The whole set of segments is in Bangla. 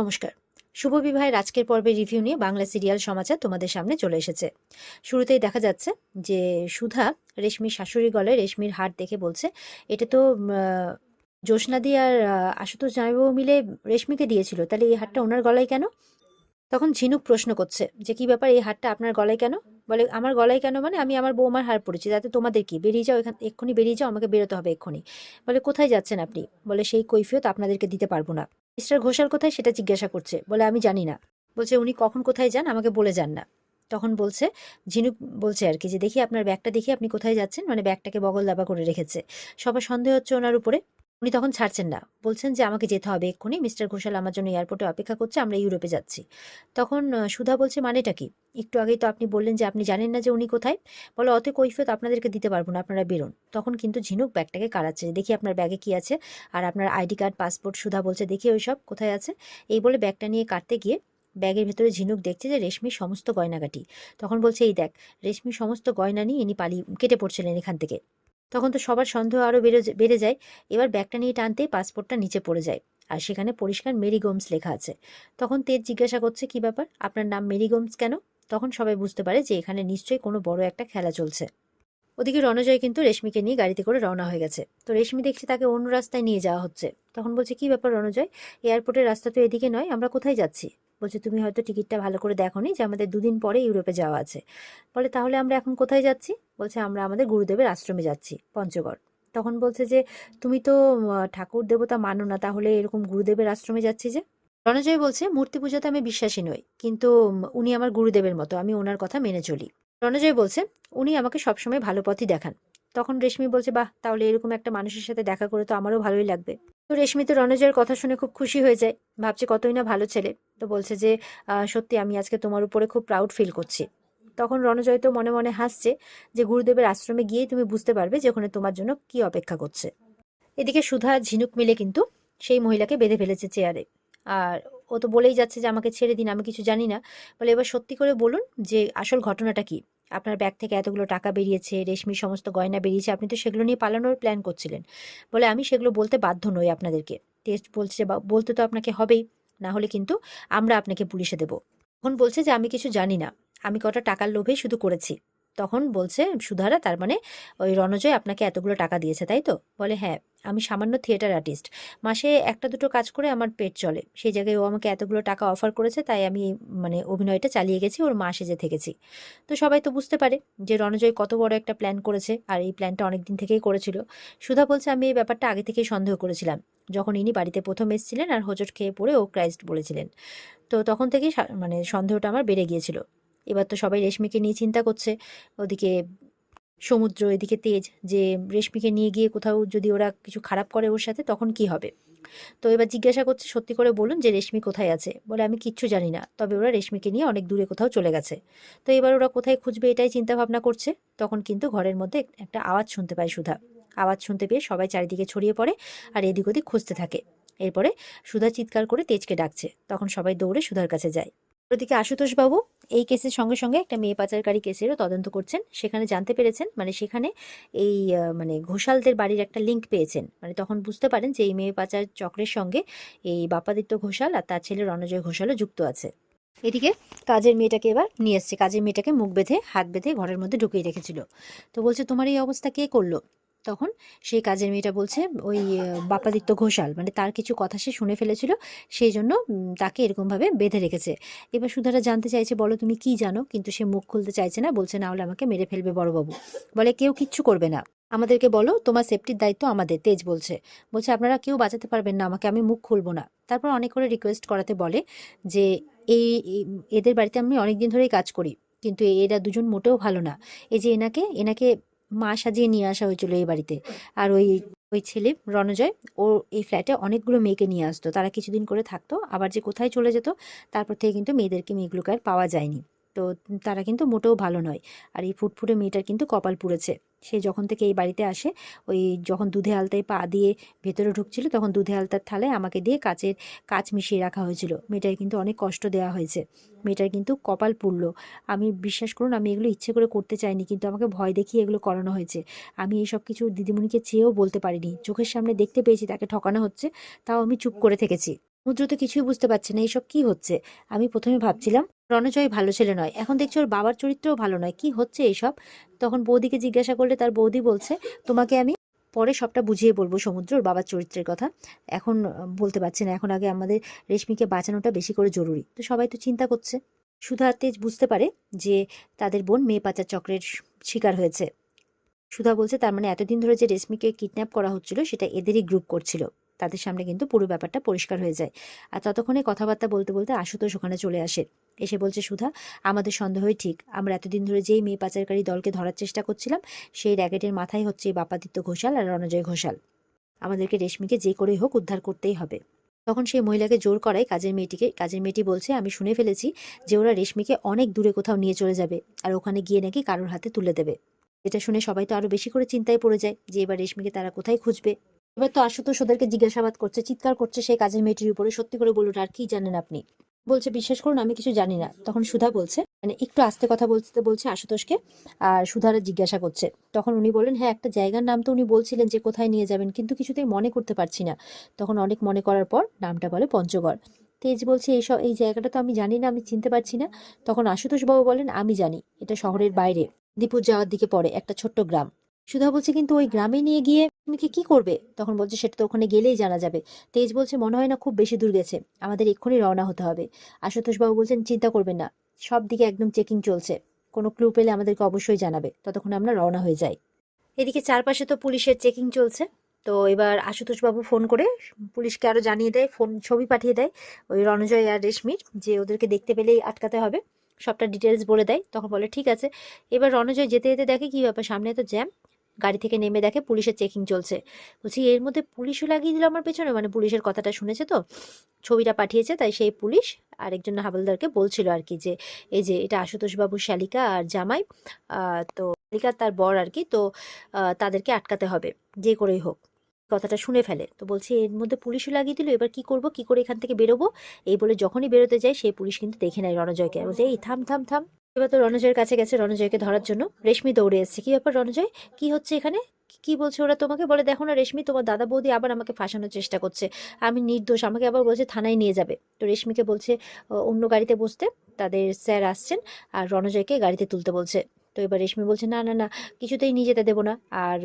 নমস্কার। শুভ বিবাহের আজকের পর্বের রিভিউ নিয়ে বাংলা সিরিয়াল সমাচার তোমাদের সামনে চলে এসেছে। শুরুতেই দেখা যাচ্ছে যে সুধা রেশমির শাশুড়ির গলায় রেশমির হার দেখে বলছে, এটা তো জ্যোৎস্নাদি আর আশুতোষ জামাইবাবু মিলে রেশমিকে দিয়েছিল, তাহলে এই হারটা ওনার গলায় কেন? তখন ঝিনুক প্রশ্ন করছে যে কি ব্যাপার, এই হারটা আপনার গলায় কেন? বলে আমার গলায় কেন মানে আমি আমার বৌমার হার পরেছি, তাতে তোমাদের কি? বেরিয়ে যাও এখান, এক্ষুনি বেরিয়ে যাও, আমাকে বেরোতে হবে এক্ষুনি। বলে কোথায় যাচ্ছেন আপনি? বলে সেই কৈফিয়ত আপনাদেরকে দিতে পারবো না। মিস্টার ঘোষাল কোথায় সেটা জিজ্ঞাসা করছে। বলে আমি জানি না। বলছে উনি কখন কোথায় যান আমাকে বলে যান না। তখন বলছে ঝিনুক বলছে আর কি যে দেখি আপনার ব্যাগটা, দেখি আপনি কোথায় যাচ্ছেন, মানে ব্যাগটাকে বগল দাবা করে রেখেছে। সবার সন্দেহ হচ্ছে ওনার উপরে। উনি তখন ছাড়ছেন না, বলছেন যে আমাকে যেতে হবে এক্ষুনি, মিস্টার ঘোষাল আমার জন্য এয়ারপোর্টে অপেক্ষা করছে, আমরা ইউরোপে যাচ্ছি। তখন সুধা বলছে মানেটা কি? একটু আগেই তো আপনি বললেন যে আপনি জানেন না যে উনি কোথায়। বলে অত কৈফিয়ত আপনাদেরকে দিতে পারবো না, আপনারা বেরোন। তখন কিন্তু ঝিনুক ব্যাগটাকে কাড়াচ্ছে, দেখি আপনার ব্যাগে কি আছে, আর আপনার আইডি কার্ড, পাসপোর্ট। সুধা বলছে দেখি ওই সব কোথায় আছে। এই বলে ব্যাগটা নিয়ে কাটতে গিয়ে ব্যাগের ভেতরে ঝিনুক দেখছে যে রেশমির সমস্ত গয়নাগাটি। তখন বলছে এই দেখ, রেশমির সমস্ত গয়না নিয়ে ইনি পালিয়ে কেটে পড়ছিলেন এখান থেকে। তখন তো সবার সন্দেহ আরও বেড়ে যায়। এবার ব্যাগটা নিয়ে টানতেই পাসপোর্টটা নিচে পড়ে যায়, আর সেখানে পরিষ্কার মেরি গোমস লেখা আছে। তখন তেজ জিজ্ঞাসা করছে কি ব্যাপার, আপনার নাম মেরি গোমস কেন? তখন সবাই বুঝতে পারে যে এখানে নিশ্চয়ই কোনো বড় একটা খেলা চলছে। ওদিকে রণজয় কিন্তু রেশমিকে নিয়ে গাড়িতে করে রওনা হয়ে গেছে। তো রেশমি দেখছে তাকে অন্য রাস্তায় নিয়ে যাওয়া হচ্ছে। তখন বলছে কি ব্যাপার রণজয়, এয়ারপোর্টের রাস্তা তো এদিকে নয়, আমরা কোথায় যাচ্ছি? বলছে তুমি হয়তো টিকিটটা ভালো করে দেখোনি যে আমাদের দুদিন পরে ইউরোপে যাওয়া আছে। বলে তাহলে আমরা এখন কোথায় যাচ্ছি? বলছে আমরা আমাদের গুরুদেবের আশ্রমে যাচ্ছি, পঞ্চগড়। তখন বলছে যে তুমি তো ঠাকুর দেবতা মানো না, তাহলে এরকম গুরুদেবের আশ্রমে যাচ্ছি যে? রণজয় বলছে মূর্তি পূজাতে আমি বিশ্বাসী নই, কিন্তু উনি আমার গুরুদেবের মতো, আমি ওনার কথা মেনে চলি। রণজয় বলছে উনি আমাকে সবসময় ভালো পথই দেখান। তখন রেশমি বলছে বাহ, তাহলে এরকম একটা মানুষের সাথে দেখা করে তো আমারও ভালোই লাগবে। তো রেশমি তো রণজয়ের কথা শুনে খুব খুশি হয়ে যায়, ভাবছে কতই না ভালো ছেলে। তো বলছে যে সত্যি আমি আজকে তোমার উপরে খুব প্রাউড ফিল করছি। তখন রণজয় তো মনে মনে হাসছে যে গুরুদেবের আশ্রমে গিয়েই তুমি বুঝতে পারবে যে ওখানে তোমার জন্য কি অপেক্ষা করছে। এদিকে সুধা আর ঝিনুক মিলে কিন্তু সেই মহিলাকে বেঁধে ফেলেছে চেয়ারে। আর ও তো বলেই যাচ্ছে যে আমাকে ছেড়ে দিন, আমি কিছু জানি না। বলে এবার সত্যি করে বলুন যে আসল ঘটনাটা কি? আপনার ব্যাগ থেকে এতগুলো টাকা বেরিয়েছে, রেশমির সমস্ত গয়না বেরিয়েছে, আপনি তো সেগুলো নিয়ে পালানোর প্ল্যান করছিলেন। বলে আমি সেগুলো বলতে বাধ্য নই আপনাদেরকে। টেস্ট বলছে বা বলতে তো আপনাকে হবেই, না হলে কিন্তু আমরা আপনাকে পুলিশে দেব। তখন বলছে যে আমি কিছু জানি না, আমি কটা টাকার লোভেই শুধু করেছি। তখন বলছে সুধারা, তার মানে ওই রণজয় আপনাকে এতগুলো টাকা দিয়েছে তাই তো? বলে হ্যাঁ, আমি সামান্য থিয়েটার আর্টিস্ট, মাসে একটা দুটো কাজ করে আমার পেট চলে, সেই জায়গায় ও আমাকে এতগুলো টাকা অফার করেছে, তাই আমি মানে অভিনয়টা চালিয়ে গেছি, ওর মা সেজে থেকেছি। তো সবাই তো বুঝতে পারে যে রণজয় কত বড় একটা প্ল্যান করেছে, আর এই প্ল্যানটা অনেক দিন থেকেই করেছিল। সুধা বলছে আমি এই ব্যাপারটা আগে থেকেই সন্দেহ করেছিলাম, যখন ইনি বাড়িতে প্রথম এসেছিলেন আর হোঁচট খেয়ে পড়ে ও ক্রাইস্ট বলেছিলেন। তো তখন থেকেই মানে সন্দেহটা আমার বেড়ে গিয়েছিল। এবার তো সবাই রেশমিকে নিয়ে চিন্তা করছে। ওদিকে সমুদ্র, এদিকে তেজ, যে রেশমিকে নিয়ে গিয়ে কোথাও যদি ওরা কিছু খারাপ করে ওর সাথে, তখন কি হবে? তো এবার জিজ্ঞাসা করছে সত্যি করে বলুন যে রেশমি কোথায় আছে। বলে আমি কিচ্ছু জানি না, তবে ওরা রেশমিকে নিয়ে অনেক দূরে কোথাও চলে গেছে। তো এবার ওরা কোথায় খুঁজবে এটাই চিন্তা ভাবনা করছে। তখন কিন্তু ঘরের মধ্যে একটা আওয়াজ শুনতে পায় সুধা। আওয়াজ শুনতে পেয়ে সবাই চারিদিকে ছড়িয়ে পড়ে আর এদিক ওদিক খুঁজতে থাকে। এরপরে সুধা চিৎকার করে তেজকে ডাকছে, তখন সবাই দৌড়ে সুধার কাছে যায়। ওদিকে আশুতোষ বাবু এই কেসের সঙ্গে সঙ্গে একটা মেয়ে পাচারকারী কেসেরও তদন্ত করছেন। সেখানে জানতে পেরেছেন, মানে সেখানে এই মানে ঘোষালদের বাড়ির একটা লিঙ্ক পেয়েছেন। মানে তখন বুঝতে পারেন যে এই মেয়ে পাচার চক্রের সঙ্গে এই বাপাদিত্য ঘোষাল আর তার ছেলে রণজয় ঘোষালও যুক্ত আছে। এদিকে কাজের মেয়েটাকে এবার নিয়ে এসছে, কাজের মেয়েটাকে মুখ বেঁধে হাত বেঁধে ঘরের মধ্যে ঢুকিয়ে রেখেছিল। তো বলছে তোমার এই অবস্থা কে করলো? তখন সেই কাজের মেয়েটা বলছে ওই বাপাদিত্য ঘোষাল, মানে তার কিছু কথা সে শুনে ফেলেছিল, সেই জন্য তাকে এরকমভাবে বেঁধে রেখেছে। এবার সুধারা জানতে চাইছে বলো তুমি কি জানো, কিন্তু সে মুখ খুলতে চাইছে না, বলছে না হলে আমাকে মেরে ফেলবে বড়বাবু। বলে কেউ কিচ্ছু করবে না, আমাদেরকে বলো, তোমার সেফটির দায়িত্ব আমাদের। তেজ বলছে, বলছে আপনারা কেউ বাঁচাতে পারবেন না আমাকে, আমি মুখ খুলবো না। তারপর অনেক করে রিকোয়েস্ট করাতে বলে যে এই এদের বাড়িতে আমি অনেক দিন ধরেই কাজ করি, কিন্তু এরা দুজন মোটেও ভালো না। এই যে এনাকে এনাকে মা সাজিয়ে নিয়ে আসা হয়েছিল এই বাড়িতে। আর ওই ওই ছেলে রণজয়, ও এই ফ্ল্যাটে অনেকগুলো মেয়েকে নিয়ে আসতো, তারা কিছুদিন করে থাকতো, আবার যে কোথায় চলে যেত। তারপর থেকে কিন্তু মেয়েগুলোকে আর পাওয়া যায়নি। তো তারা কিন্তু মোটেও ভালো নয়। আর এই ফুটফুটে মেয়েটার কিন্তু কপাল পুড়েছে। সে যখন থেকে এই বাড়িতে আসে, ওই যখন দুধে আলতায় পা দিয়ে ভেতরে ঢুকছিল, তখন দুধে আলতার থালায় আমাকে দিয়ে কাঁচ মিশিয়ে রাখা হয়েছিল। মেয়েটার কিন্তু অনেক কষ্ট দেওয়া হয়েছে, মেয়েটার কিন্তু কপাল পুড়লো। আমি বিশ্বাস করুন, আমি এগুলো ইচ্ছে করে করতে চাইনি, কিন্তু আমাকে ভয় দেখিয়ে এগুলো করানো হয়েছে। আমি এইসব কিছু দিদিমণিকে চেয়েও বলতে পারিনি, চোখের সামনে দেখতে পেয়েছি তাকে ঠকানো হচ্ছে, তাও আমি চুপ করে থেকেছি। সমুদ্র তো কিছুই বুঝতে পারছে না এসব কি হচ্ছে। আমি প্রথমে ভাবছিলাম রণজয় ভালো ছেলে নয়, এখন দেখছি ওর বাবার চরিত্রও ভালো নয়, কি হচ্ছে এইসব। তখন বৌদিকে জিজ্ঞাসা করলে তার বৌদি বলছে, তোমাকে আমি পরে সবটা বুঝিয়ে বলবো সমুদ্র ওর বাবার চরিত্রের কথা, এখন বলতে পারছি না, এখন আগে আমাদের রেশমিকে বাঁচানোটা বেশি করে জরুরি। তো সবাই তো চিন্তা করছে। সুধা আর তেজ বুঝতে পারে যে তাদের বোন মেয়ে পাচার চক্রের শিকার হয়েছে। সুধা বলছে তার মানে এতদিন ধরে যে রেশমিকে কিডন্যাপ করা হচ্ছিল সেটা এদেরই গ্রুপ করছিল। তাদের সামনে কিন্তু পুরো ব্যাপারটা পরিষ্কার হয়ে যায়। আর ততক্ষণে কথাবার্তা বলতে বলতে আশুতোষ ওখানে চলে আসে। এসে বলছে, সুধা, আমাদের সন্দেহই ঠিক, আমরা এতদিন ধরে যেই মেয়ে পাচারকারী দলকে ধরার চেষ্টা করছিলাম সেই র্যাকেটের মাথায় হচ্ছে এই বাপাদিত্য ঘোষাল আর রণজয় ঘোষাল। আমাদেরকে রেশমিকে যে করেই হোক উদ্ধার করতেই হবে। তখন সেই মহিলাকে জোর করায় কাজের মেয়েটি বলছে, আমি শুনে ফেলেছি যে ওরা রেশমিকে অনেক দূরে কোথাও নিয়ে চলে যাবে আর ওখানে গিয়ে নাকি কারোর হাতে তুলে দেবে। এটা শুনে সবাই তো আরো বেশি করে চিন্তায় পড়ে যায় যে এবার রেশমিকে তারা কোথায় খুঁজবে। এবার তো আশুতোষ ওদেরকে জিজ্ঞাসাবাদ করছে, চিৎকার করছে সেই কাজের মেয়েটির উপরে, সত্যি করে বলুন আর কি জানেন আপনি। বলছে, বিশ্বাস করুন আমি কিছু জানি না। তখন সুধা বলছে, মানে একটু আস্তে কথা বলতে বলছে আশুতোষকে, আর সুধারা জিজ্ঞাসা করছে। তখন উনি বলেন, হ্যাঁ একটা জায়গার নাম তো উনি বলছিলেন যে কোথায় নিয়ে যাবেন, কিন্তু কিছুতেই মনে করতে পারছি না। তখন অনেক মনে করার পর নামটা বলে পঞ্চগড়। তেজ বলছে, এই জায়গাটা তো আমি জানি না, আমি চিনতে পারছি না। তখন আশুতোষ বাবু বলেন, আমি জানি, এটা শহরের বাইরে দীপুর যাওয়ার দিকে পড়ে একটা ছোট্ট গ্রাম। সুধা বলছে, কিন্তু ওই গ্রামে নিয়ে গিয়ে তুমি কি করবে? তখন বলছে, সেটা তো ওখানে গেলেই জানা যাবে। তেজ বলছে, মনে হয় না খুব বেশি দূর গেছে, আমাদের এক্ষুনি রওনা হতে হবে। আশুতোষ বাবু বলছেন, চিন্তা করবেন না, সব দিকে একদম চেকিং চলছে, কোনো ক্লু পেলে আমাদেরকে অবশ্যই জানাবে, ততক্ষণ আমরা রওনা হয়ে যাই। এদিকে চারপাশে তো পুলিশের চেকিং চলছে। তো এবার আশুতোষ বাবু ফোন করে পুলিশকে আরো জানিয়ে দেয়, ফোন ছবি পাঠিয়ে দেয় ওই রণজয় আর রেশমির, যে ওদেরকে দেখতে পেলেই আটকাতে হবে, সবটা ডিটেলস বলে দেয়। তখন বলে ঠিক আছে। এবার রণজয় যেতে যেতে দেখে কি ব্যাপার, সামনে তো জ্যাম। গাড়ি থেকে নেমে দেখে পুলিশের চেকিং চলছে। বলছি, এর মধ্যে পুলিশও লাগিয়ে দিল আমার পেছনে, মানে পুলিশের কথাটা শুনেছে তো, ছবিটা পাঠিয়েছে, তাই সেই পুলিশ আরেকজন হাবলদারকে বলছিল আর কি যে এই যে এটা আশুতোষ বাবু শালিকা আর জামাই, তো শালিকা তার বর আর কি, তো তাদেরকে আটকাতে হবে যে করেই হোক। কথাটা শুনে ফেলে, তো বলছে এর মধ্যে পুলিশও লাগিয়ে দিল, এবার কি করব, কি করে এখান থেকে বেরোবো। এই বলে যখনই বেরোতে যায় সেই পুলিশ কিন্তু দেখে নেয় রণজয়কে, বলছে এই থাম থাম থাম। এবার তো রণজয়ের কাছে গেছে রণজয়কে ধরার জন্য। রেশমি দৌড়ে এসেছে, কি ব্যাপার রণজয়, কি হচ্ছে এখানে, কি বলছে ওরা তোমাকে? বলে, দেখো না রেশমি, তোমার দাদা বৌদি আবার আমাকে ফাঁসানোর চেষ্টা করছে, আমি নির্দোষ, আমাকে আবার বলছে থানায় নিয়ে যাবে। তো রেশমিকে বলছে অন্য গাড়িতে বসতে, তাদের স্যার আসছেন, আর রণজয়কে গাড়িতে তুলতে বলছে। তো এবার রেশমি বলছে, না না না, কিছুতেই নিয়ে যেতে দেবো না। আর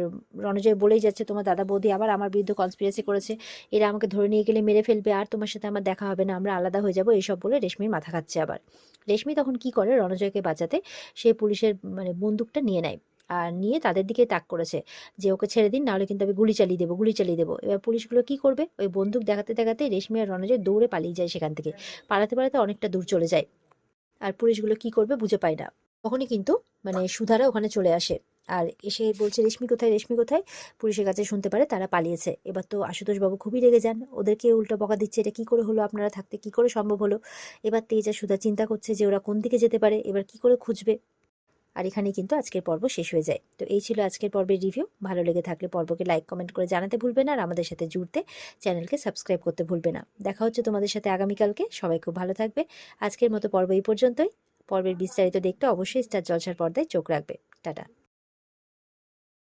রণজয় বলেই যাচ্ছে তোমার দাদা বৌদি আবার আমার বিরুদ্ধে কনস্পিরেসি করেছে, এরা আমাকে ধরে নিয়ে গেলে মেরে ফেলবে, আর তোমার সাথে আমার দেখা হবে না, আমরা আলাদা হয়ে যাবো, এইসব বলে রেশমির মাথা খাচ্ছে আবার। রেশমি তখন কি করে, রণজয়কে বাঁচাতে সে পুলিশের মানে বন্দুকটা নিয়ে নেয়, আর নিয়ে তাদের দিকে তাক করেছে যে ওকে ছেড়ে দিন, নাহলে কিন্তু আমি গুলি চালিয়ে দেবো, গুলি চালিয়ে দেবো। এবার পুলিশগুলো কি করবে, ওই বন্দুক দেখাতে দেখাতে রেশমি আর রণজয় দৌড়ে পালিয়ে যায় সেখান থেকে। পালাতে পালাতে অনেকটা দূর চলে যায়, আর পুলিশগুলো কি করবে বুঝে পায় না। তখনই কিন্তু মানে সুধারা ওখানে চলে আসে, আর এসে বলছে, রেশমি কোথায়, রেশমি কোথায়। পুলিশের কাছে শুনতে পারে তারা পালিয়েছে। এবার তো আশুতোষ বাবু খুবই রেগে যান, ওদেরকে উল্টো বকা দিচ্ছে, এটা কি করে হলো, আপনারা থাকতে কি করে সম্ভব হলো। এবার তেজ আর সুধা চিন্তা করছে যে ওরা কোন দিকে যেতে পারে, এবার কি করে খুঁজবে। আর এখানেই কিন্তু আজকের পর্ব শেষ হয়ে যায়। তো এই ছিল আজকের পর্বের রিভিউ। ভালো লেগে থাকলে পর্বকে লাইক কমেন্ট করে জানাতে ভুলবে না, আর আমাদের সাথে জুড়তে চ্যানেলকে সাবস্ক্রাইব করতে ভুলবে না। দেখা হচ্ছে তোমাদের সাথে আগামীকালকে। সবাই খুব ভালো থাকবে। আজকের মতো পর্ব এই পর্যন্তই। পর্বের বিস্তারিত দেখতে অবশ্যই স্টার জলসার পর্দায় চোখ রাখবে। টাটা।